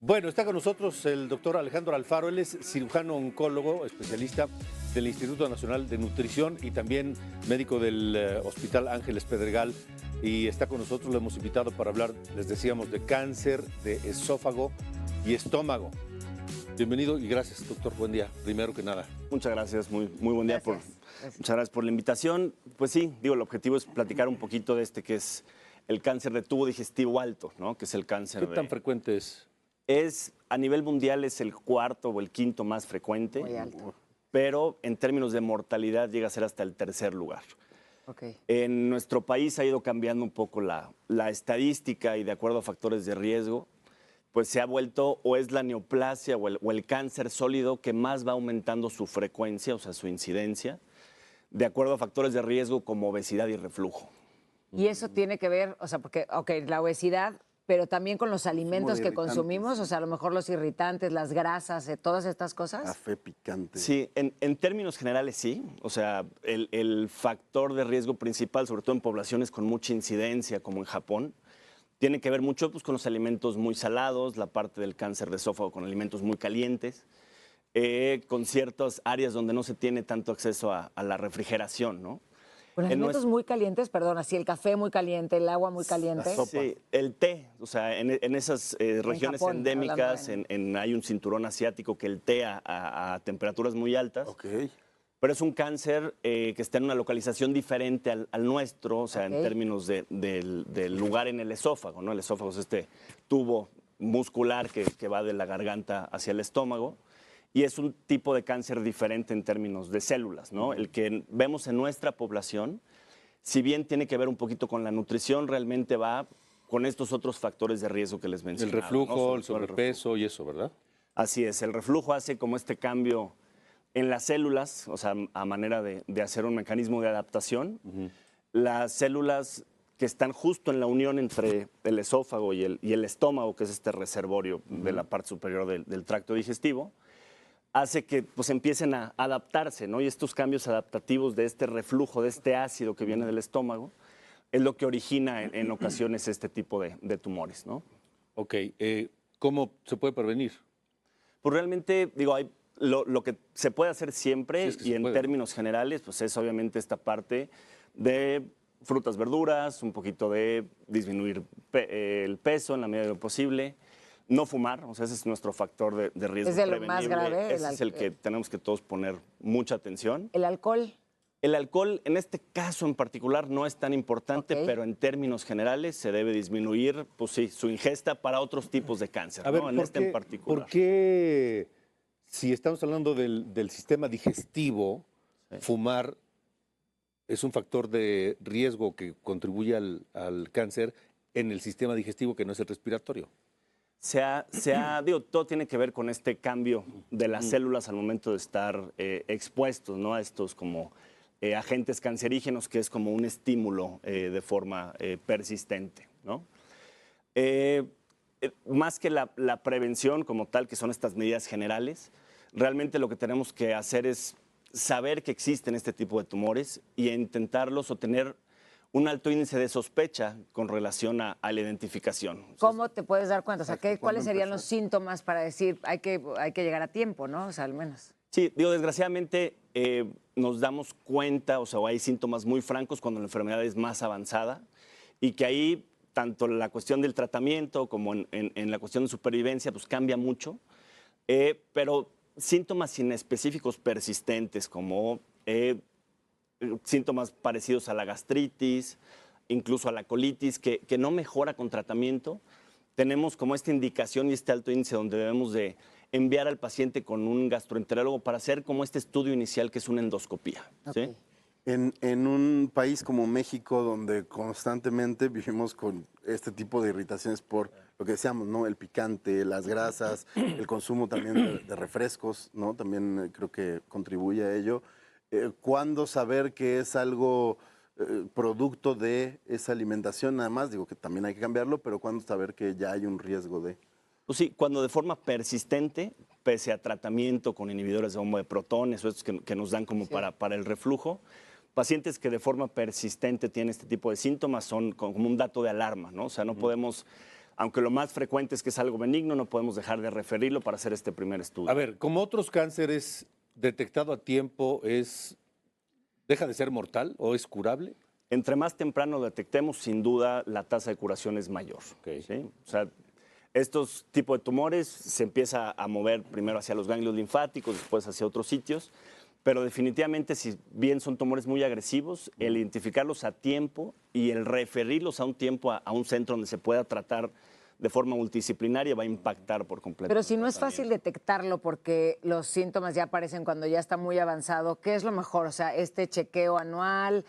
Bueno, está con nosotros el doctor Alejandro Alfaro. Él es cirujano oncólogo, especialista del Instituto Nacional de Nutrición y también médico del Hospital Ángeles Pedregal. Y está con nosotros, lo hemos invitado para hablar, les decíamos, de cáncer de esófago y estómago. Bienvenido y gracias, doctor. Buen día, primero que nada. Muchas gracias, muy buen día. Gracias. Muchas gracias por la invitación. Pues sí, digo, el objetivo es platicar un poquito de que es el cáncer de tubo digestivo alto, ¿no? Que es el cáncer ¿Qué tan frecuente es? A nivel mundial es el cuarto o el quinto más frecuente, Muy alto. pero en términos de mortalidad llega a ser hasta el tercer lugar. Okay. En nuestro país ha ido cambiando un poco la estadística y de acuerdo a factores de riesgo, pues se ha vuelto o es la neoplasia o el cáncer sólido que más va aumentando su frecuencia, o sea, su incidencia, de acuerdo a factores de riesgo como obesidad y reflujo. Y eso tiene que ver, o sea, porque, la obesidad, pero también con los alimentos que consumimos, o sea, a lo mejor los irritantes, las grasas, todas estas cosas. Café picante. Sí, en términos generales sí. O sea, el factor de riesgo principal, sobre todo en poblaciones con mucha incidencia, como en Japón, tiene que ver mucho pues, con los alimentos muy salados, la parte del cáncer de esófago con alimentos muy calientes, con ciertas áreas donde no se tiene tanto acceso a la refrigeración, ¿no? Con alimentos muy calientes, perdón, así el café muy caliente, el agua muy caliente. Sí, el té, o sea, en esas regiones Japón, endémicas hay un cinturón asiático que el té a temperaturas muy altas. Okay. Pero es un cáncer que está en una localización diferente al nuestro, o sea, Ok. en términos del lugar en el esófago, ¿no? El esófago es este tubo muscular que va de la garganta hacia el estómago. Y es un tipo de cáncer diferente en términos de células, ¿no? El que vemos en nuestra población, si bien tiene que ver un poquito con la nutrición, realmente va con estos otros factores de riesgo que les mencioné. El reflujo, el sobrepeso y eso, ¿verdad? Así es, el reflujo hace como este cambio en las células, o sea, a manera de hacer un mecanismo de adaptación. Las células que están justo en la unión entre el esófago y el estómago, que es este reservorio de la parte superior del tracto digestivo, hace que pues, empiecen a adaptarse, ¿no? Y estos cambios adaptativos de este reflujo, de este ácido que viene del estómago, es lo que origina en ocasiones este tipo de tumores, ¿no? Ok, ¿cómo se puede prevenir? Pues realmente, digo, lo que se puede hacer siempre, Sí, es que y se en puede. términos generales, pues es obviamente esta parte de frutas, verduras, un poquito de disminuir el peso en la medida de lo posible. No fumar, o sea, ese es nuestro factor de riesgo Es de lo prevenible. más grave, Ese es el que tenemos que todos poner mucha atención. El alcohol. El alcohol, en este caso en particular, no es tan importante, Ok. pero en términos generales se debe disminuir, pues sí, su ingesta para otros tipos de cáncer, A ver, ¿no? En ¿por este qué, en particular. ¿por qué, si estamos hablando del sistema digestivo, fumar es un factor de riesgo que contribuye al cáncer en el sistema digestivo que no es el respiratorio? Digo, todo tiene que ver con este cambio de las células al momento de estar expuestos, ¿no? A estos como agentes cancerígenos, que es como un estímulo de forma persistente, ¿no? Más que la prevención como tal, que son estas medidas generales, realmente lo que tenemos que hacer es saber que existen este tipo de tumores y intentarlos o tener un alto índice de sospecha con relación a la identificación. ¿Cómo te puedes dar cuenta? O sea, Exacto, ¿cuáles ¿cuándo serían empezar? los síntomas para decir hay que llegar a tiempo, ¿no? O sea, al menos. Sí, digo, desgraciadamente nos damos cuenta, o sea, hay síntomas muy francos cuando la enfermedad es más avanzada y que ahí tanto la cuestión del tratamiento como en la cuestión de supervivencia, pues cambia mucho, pero síntomas inespecíficos persistentes como síntomas parecidos a la gastritis, incluso a la colitis, que no mejora con tratamiento, tenemos como esta indicación y este alto índice donde debemos de enviar al paciente con un gastroenterólogo para hacer como este estudio inicial que es una endoscopía. ¿Sí? Ok. En un país como México, donde constantemente vivimos con este tipo de irritaciones por lo que decíamos, ¿no? El picante, las grasas, el consumo también de refrescos, ¿no? También creo que contribuye a ello. ¿Cuándo saber que es algo producto de esa alimentación? Nada más, digo que también hay que cambiarlo, pero ¿cuándo saber que ya hay un riesgo de...? Pues sí, cuando de forma persistente, pese a tratamiento con inhibidores de bomba de protones o estos que nos dan como para el reflujo, pacientes que de forma persistente tienen este tipo de síntomas son como un dato de alarma, ¿no? O sea, no podemos aunque lo más frecuente es que es algo benigno, no podemos dejar de referirlo para hacer este primer estudio. A ver, como otros cánceres, detectado a tiempo, ¿deja de ser mortal o es curable? Entre más temprano lo detectemos, sin duda, la tasa de curación es mayor. Ok. ¿Sí? O sea, estos tipos de tumores se empieza a mover primero hacia los ganglios linfáticos, después hacia otros sitios, pero definitivamente, si bien son tumores muy agresivos, el identificarlos a tiempo y el referirlos a un tiempo a un centro donde se pueda tratar de forma multidisciplinaria va a impactar por completo. Pero si no es fácil detectarlo porque los síntomas ya aparecen cuando ya está muy avanzado, ¿qué es lo mejor? O sea, este chequeo anual,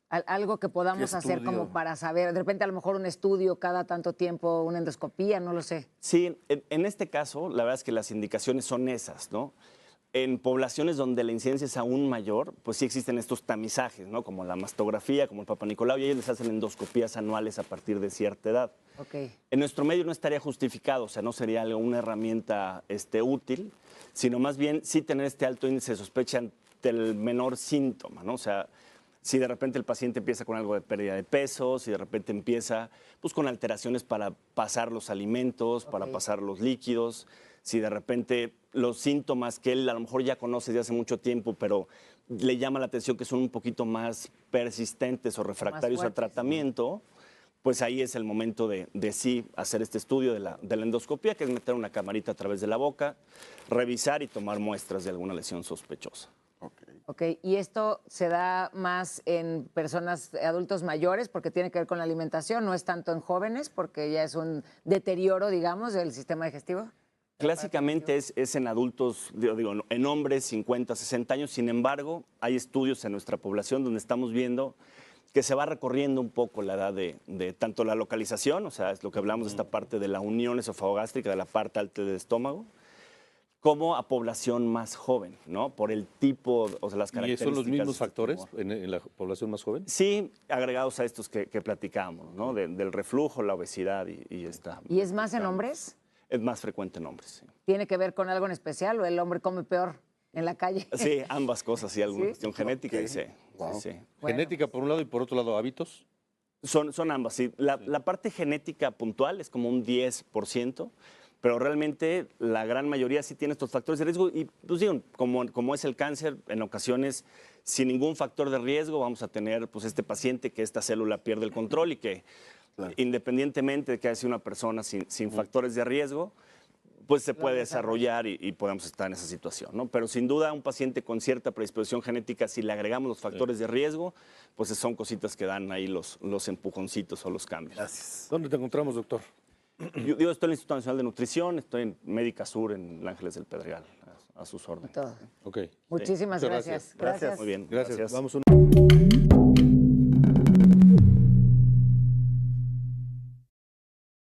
algo que podamos hacer como para saber, de repente a lo mejor un estudio cada tanto tiempo, una endoscopía, no lo sé. Sí, en este caso, la verdad es que las indicaciones son esas, ¿no? En poblaciones donde la incidencia es aún mayor, pues sí existen estos tamizajes, ¿no? Como la mastografía, como el Papa Nicolau, y ellos les hacen endoscopías anuales a partir de cierta edad. Okay. En nuestro medio no estaría justificado, o sea, no sería una herramienta útil, sino más bien sí tener este alto índice de sospecha ante el menor síntoma, ¿no? O sea, si de repente el paciente empieza con algo de pérdida de peso, si de repente empieza pues, con alteraciones para pasar los alimentos, para pasar los líquidos, si de repente los síntomas que él a lo mejor ya conoce desde hace mucho tiempo, pero le llama la atención que son un poquito más persistentes o refractarios al tratamiento, pues ahí es el momento de sí hacer este estudio de la endoscopía, que es meter una camarita a través de la boca, revisar y tomar muestras de alguna lesión sospechosa. Ok, ¿y esto se da más en personas, adultos mayores, porque tiene que ver con la alimentación? ¿No es tanto en jóvenes, porque ya es un deterioro, digamos, del sistema digestivo? Clásicamente es en adultos, digo, en hombres 50, 60 años. Sin embargo, hay estudios en nuestra población donde estamos viendo que se va recorriendo un poco la edad de tanto la localización, o sea, es lo que hablamos de esta parte de la unión esofagogástrica, de la parte alta del estómago, como a población más joven, ¿no? Por el tipo, o sea, las características. ¿Y son los mismos factores en la población más joven? Sí, agregados a estos que platicamos, ¿no? Del reflujo, la obesidad y esta. ¿Y es más en hombres? Es más frecuente en hombres, sí. ¿Tiene que ver con algo en especial o el hombre come peor en la calle? Sí, ambas cosas, sí, alguna ¿Sí? cuestión genética y sí. Wow. Sí. Bueno. Genética por un lado y por otro lado hábitos. Son ambas, sí. La parte genética puntual es como un 10%, pero realmente la gran mayoría sí tiene estos factores de riesgo y, pues digo, como es el cáncer, en ocasiones sin ningún factor de riesgo vamos a tener pues este paciente que esta célula pierde el control y que independientemente de que haya sido una persona sin factores de riesgo, pues se puede desarrollar y podemos estar en esa situación, ¿no? Pero sin duda un paciente con cierta predisposición genética, si le agregamos los factores de riesgo, pues son cositas que dan ahí los empujoncitos o los cambios. Gracias. ¿Dónde te encontramos, doctor? Yo estoy en el Instituto Nacional de Nutrición, estoy en Médica Sur, en Ángeles del Pedregal, a sus órdenes. Todo. Ok. Muchísimas Muchas gracias. gracias. Muy bien. Gracias. Vamos